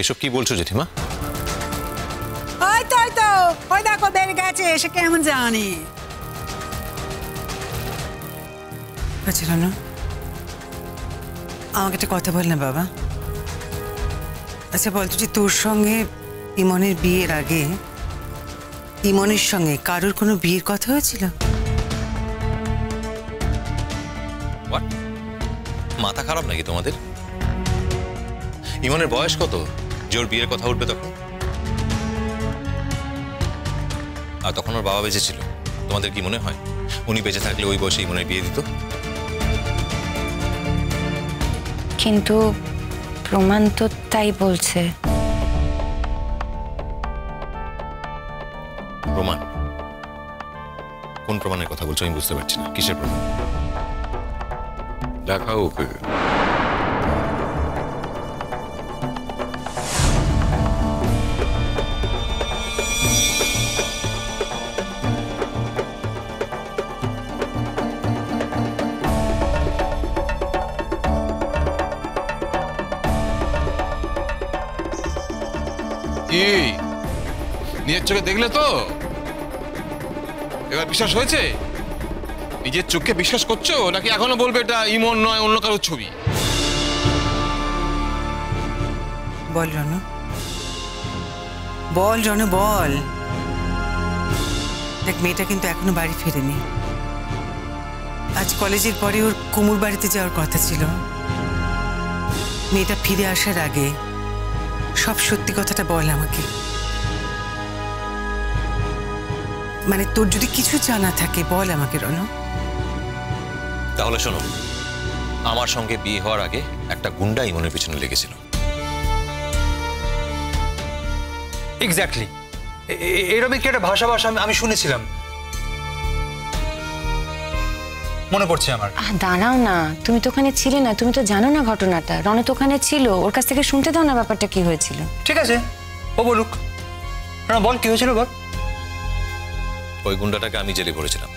এসব কি বলছো জেঠিমা? ওই তো ওই দেখো বেরিয়ে গেছে, এসে কেমন জানি। আচ্ছা রানু, আমাকে একটা কথা বল না বাবা। আচ্ছা বলতো যে তোর সঙ্গে ইমনের বিয়ের আগে ইমনের সঙ্গে কারোর কোনো বিয়ের কথা হয়েছিল? মাথা খারাপ নাকি তোমাদের? ইমনের বয়স কত যে ওর বিয়ের কথা উঠবে তখন? আর তখন ওর বাবা বেঁচে ছিল। তোমাদের কি মনে হয় উনি বেঁচে থাকলে ওই বয়সে ইমনের বিয়ে দিত? কিন্তু প্রমাণ তো তাই বলছে। প্রমাণ? কোন প্রমাণের কথা বলছো আমি বুঝতে পারছি না। কিসের প্রমাণ? দেখাও ওকে। কি নিজের চোখে দেখলে তো? এবার বিশ্বাস হয়েছে? নিজের চোখে বিশ্বাস করছো নাকি এখনো বলবে এটা ইমন নয় অন্য কারোর ছবি? বল রানু, বল রানু বল। দেখ মেয়েটা কিন্তু এখনো বাড়ি ফেরেনি। আজ কলেজের পরে ওর কুমুর বাড়িতে যাওয়ার কথা ছিল। মেয়েটা ফিরে আসার আগে সব সত্যি কথাটা বল আমাকে। মানে তোর যদি কিছু জানা থাকে বল আমাকে রনু। তাহলে শোনো, আমার সঙ্গে বিয়ে হওয়ার আগে একটা গুন্ডা ইমনের পিছনে লেগেছিল। এক্স্যাক্টলি এরকম কি একটা ভাষা আমি শুনেছিলাম, মনে পড়ছে আমার। দাঁড়াও না, তুমি তো ওখানে ছিলে না, তুমি তো জানো না ঘটনাটা। রণ তো ওখানে ছিল, ওর কাছ থেকে শুনতে দাও না ব্যাপারটা কি হয়েছিল। ঠিক আছে, ও বলুক। বল কি হয়েছিল বল। ওই গুন্ডাটাকে আমি জেলে ভরেছিলাম।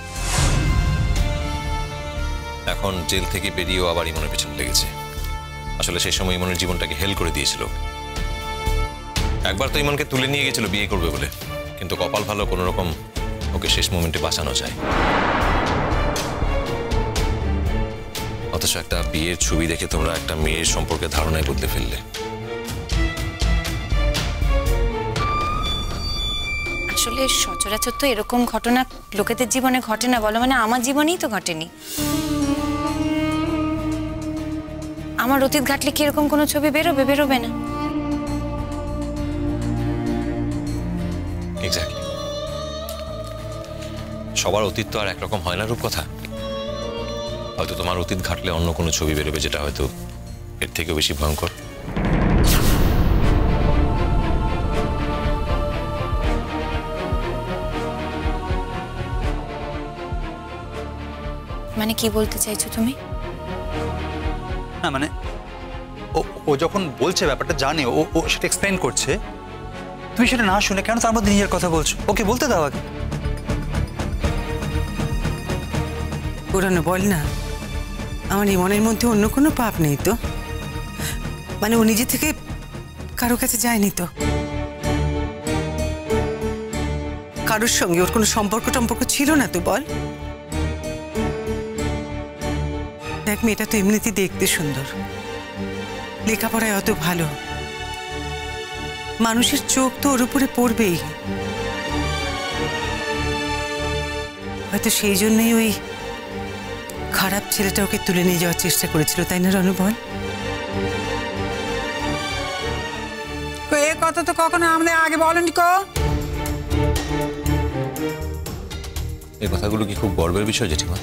এখন জেল থেকে বেরিয়েও আবার ইমনের পেছনে লেগেছে। আসলে সেই সময় ইমনের জীবনটাকে হেল করে দিয়েছিল। একবার তো ইমনকে তুলে নিয়ে গেছিল বিয়ে করবে বলে, কিন্তু কপাল ভালো কোনো রকম ওকে শেষ মোমেন্টে বাঁচানো যায়। অথচ একটা বিয়ের ছবি দেখে তোমরা একটা মেয়ের সম্পর্কে ধারণায় বদলে ফেললে। আসলে সচরাচর তো এরকম ঘটনা লোকেদের জীবনে ঘটে না বলো, মানে আমার জীবনেই তো ঘটেনি। আমার অতীত ঘাটলে কি এরকম কোনো ছবি বেরোবে না? এক্স্যাক্টলি। সবার অতীত তো আর একরকম হয় না রূপকথা। হয়তো তোমার অতীত ঘাটলে অন্য কোনো ছবি বেরোবে যেটা হয়তো এর থেকেও বেশি ভয়ঙ্কর। মানে কি বলতে চাইছো তুমি? না মানে ও যখন বলছে ব্যাপারটা জানে, ও সেটা এক্সপ্লেন করছে, তুমি সেটা না শুনে কেন তার মধ্যে নিজের কথা বলছো? ওকে বলতে দাও আগে। পুরানো বল না, আমার ইমনের মধ্যে অন্য কোনো পাপ নেই তো? মানে ও নিজে থেকে কারো কাছে যায়নি তো? কারোর সঙ্গে ওর কোনো সম্পর্ক ছিল না তো? বল। দেখ মেয়েটা তো এমনিতেই দেখতে সুন্দর, লেখাপড়ায় অত ভালো, মানুষের চোখ তো ওর উপরে পড়বেই। হয়তো সেই জন্যই ওই খারাপ ছেলেটা ওকে তুলে নিয়ে যাওয়ার চেষ্টা করেছিল, তাই না রনু বল? এ কথা তো কখনো আমাদের আগে বলেনি কো। এই কথাগুলো কি খুব গর্বের বিষয় জেঠিমা,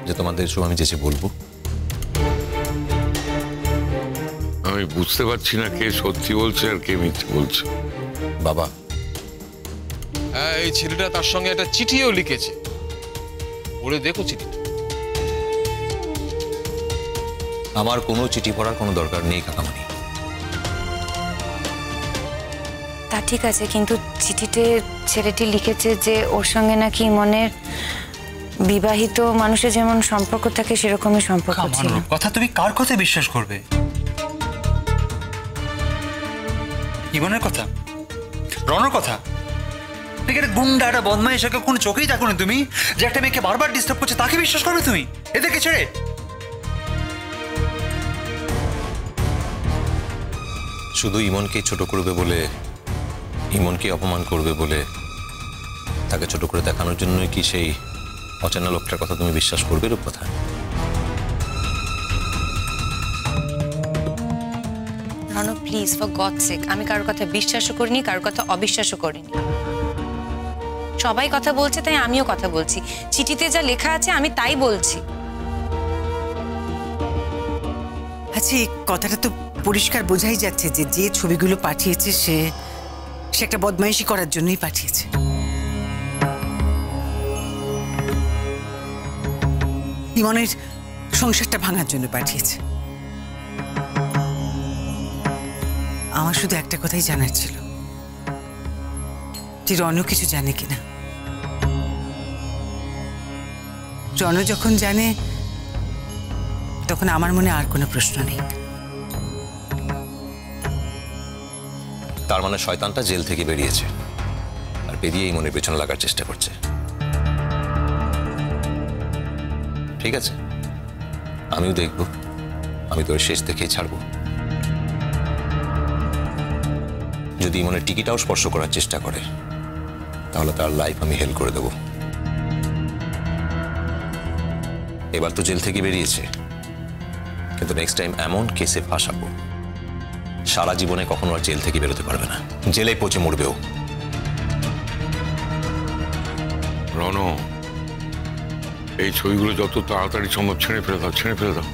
যে তোমাদের সব আমি যেচে বলবো? আমি বুঝতে পারছি না কে সত্যি বলছে আর কে মিথ্যে বলছে। বাবা, হ্যাঁ, এই ছেলেটা তার সঙ্গে একটা চিঠিও লিখেছে। পড়ে দেখো চিঠিটা। আমার কোনো চিঠি পড়ার কোনো দরকার নেই কাকামণি। তা ঠিক আছে, কিন্তু চিঠিতে ছেলেটি লিখেছে যে ওর সঙ্গে নাকি মনের বিবাহিত মানুষের যেমন সম্পর্ক থাকে সেরকমই সম্পর্ক ছিল। কথা তুমি কার কথা বিশ্বাস করবে? ইমনের কথা, রনর কথা? ঠিক একটা গুন্ডা, একটা বদমাইশ, একে কোনো চোখেই দেখো না তুমি? যে একটা মেয়েকে বারবার ডিস্টার্ব করছে, তাকে বিশ্বাস করবে তুমি এদেরকে ছেড়ে? শুধু ইমনকে ছোট করবে বলে, ইমনকে অপমান করবে বলে, তাকে ছোট করে দেখানোর জন্যই কি সেই অচেনা লোকটার কথা তুমি বিশ্বাস করবে? রূপকথা, Rono please, for God sake, আমি কারোর কথা বিশ্বাসও করিনি, কারোর কথা অবিশ্বাসও করিনি। সবাই কথা বলছে তাই আমিও কথা বলছি। চিঠিতে যা লেখা আছে আমি তাই বলছি। আচ্ছা, এই কথাটা তো পরিষ্কার বোঝাই যাচ্ছে যে যে ছবিগুলো পাঠিয়েছে সে একটা বদমাইশি করার জন্যই পাঠিয়েছে। ইমনের সংসারটা ভাঙার জন্য পাঠিয়েছে। আমার শুধু একটা কথাই জানার ছিল, যে রনু কিছু জানে কিনা। রনু যখন জানে তখন আমার মনে আর কোনো প্রশ্ন নেই। তার মানে শয়তানটা জেল থেকে বেরিয়েছে আর বেরিয়ে ইমনের পেছনে লাগার চেষ্টা করছে। ঠিক আছে, আমিও দেখব, আমি তোর শেষ দেখেই ছাড়বো। যদি ইমনের টিকিটাও স্পর্শ করার চেষ্টা করে তাহলে তার লাইফ আমি হেল করে দেব। এবার তো জেল থেকে বেরিয়েছে, কিন্তু নেক্সট টাইম এমন কেসে ফাঁসাবো সারা জীবনে কখনো আর জেল থেকে বেরোতে পারবে না, জেলে পচে মরবেও। রণ, এই ছবিগুলো যত তাড়াতাড়ি সম্ভব ছেড়ে ফেলে দাও, ছেড়ে ফেলে দাও।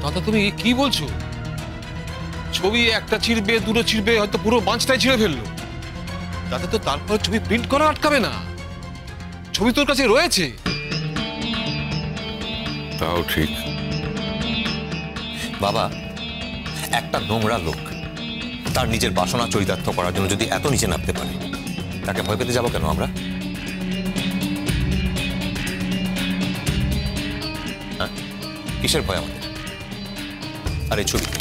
দাদা তুমি কি বলছো? ছবি একটা ছিড়বে, দুটো ছিড়বে, হয়তো পুরো বাঁচটাই ছিঁড়ে ফেললো, তাতে তো তারপর ছবি প্রিন্ট করা আটকাবে না। ছবি তোর কাছে রয়েছে। তাও ঠিক। বাবা, একটা নোংরা লোক তার নিজের বাসনা চরিতার্থ করার জন্য যদি এত নিচে নামতে পারে, তাকে ভয় পেতে যাবো কেন আমরা? হ্যাঁ, কিসের ভয় আমাদের? আর এই ছবিতে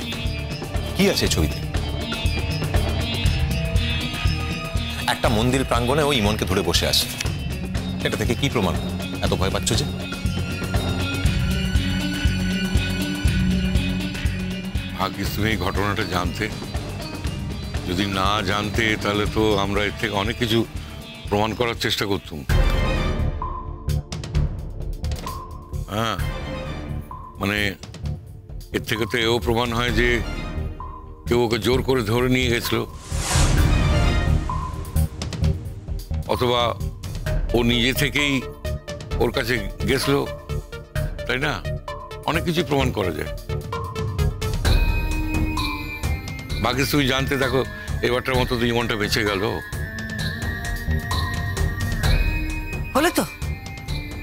কি আছে? ছবিতে একটা মন্দির প্রাঙ্গণে ওই ইমনকে ধরে বসে আছে। এটা থেকে কি প্রমাণ এত ভয় পাচ্ছ যে? ভাগ্যিস তুমি এই ঘটনাটা জানতে। যদি না জানতে তাহলে তো আমরা এর থেকে অনেক কিছু প্রমাণ করার চেষ্টা করতাম। হ্যাঁ, মানে এর থেকে তো এও প্রমাণ হয় যে কেউ ওকে জোর করে ধরে নিয়ে গেছিল, অথবা ও নিজে থেকেই ওর কাছে গেছিল, তাই না? অনেক কিছু প্রমাণ করা যায়। বাকি তুমি জানতে, দেখো এবারটার মতো তো ইমনটা বেঁচে গেল। হলো তো,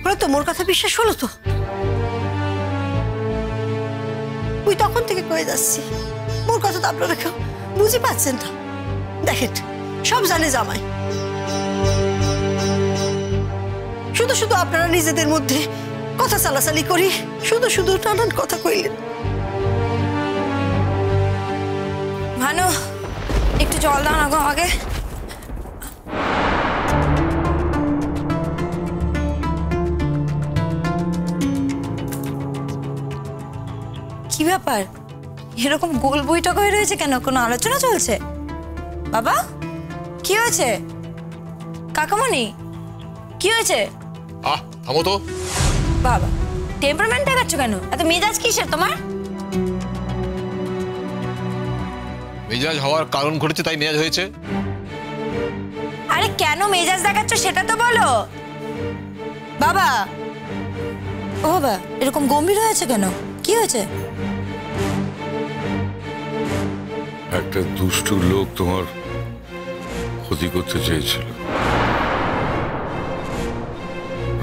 হলো তো, মোর কথা বিশ্বাস হলো তো। তুই তখন থেকে কয়ে যাচ্ছি, মোর কথা তো আপনারা কেউ বুঝে পাচ্ছেন না। দেখেন, সব জানে জামাই, শুধু শুধু আপনারা নিজেদের মধ্যে কথা চালাচালি করি, শুধু শুধু নানান কথা কইলেন। ভানু, একটু জল দাও না গো আমাকে। কি ব্যাপার, এরকম গোল বইটা হয়ে রয়েছে কেন? কোনো আলোচনা চলছে? বাবা, কি হয়েছে? কাকামণি, কি হয়েছে? থামো তো। বাবা, টেম্পারমেন্ট দেখাচ্ছ কেন? এত মেজাজ কিসের তোমার? মেজাজ হওয়ার কারণ ঘটেছে তাই মেজাজ হয়েছে। আরে কেন মেজাজ দেখাচ্ছ সেটা তো বলো। বাবা, ও বাবা, এরকম গম্ভীর হয়েছে কেন? কি হয়েছে? একটা দুষ্টু লোক তোমার ক্ষতি করতে চেয়েছিল।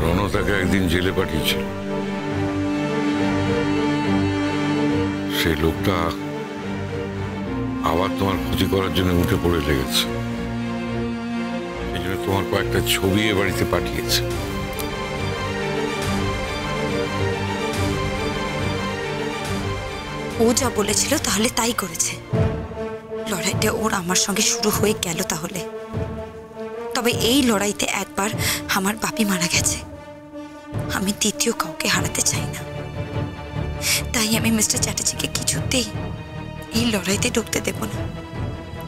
রণ তাকে একদিন জেলে পাঠিয়েছিল। সেই লোকটা আবার তোমার ক্ষতি করার জন্য উঠে পড়ে লেগেছে। সেই জন্য তোমার কয়েকটা ছবি এ বাড়িতে পাঠিয়েছে। ও যা বলেছিল তাহলে তাই করেছে। লড়াইটা ওর আমার সঙ্গে শুরু হয়ে গেল তাহলে। তবে এই লড়াইতে একবার আমার বাপি মারা গেছে, আমি দ্বিতীয় কাউকে হারাতে চাই না। তাই আমি মিস্টার চ্যাটার্জিকে কিছুতেই এই লড়াইতে ঢুকতে দেব না।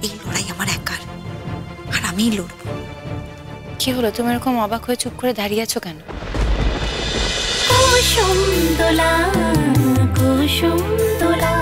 এই লড়াই আমার একার, আর আমিই লড়ব। কি হলো, তুমি এরকম অবাক হয়ে চুপ করে দাঁড়িয়ে আছো কেন? কুসুম দোলা কুসুম দোলা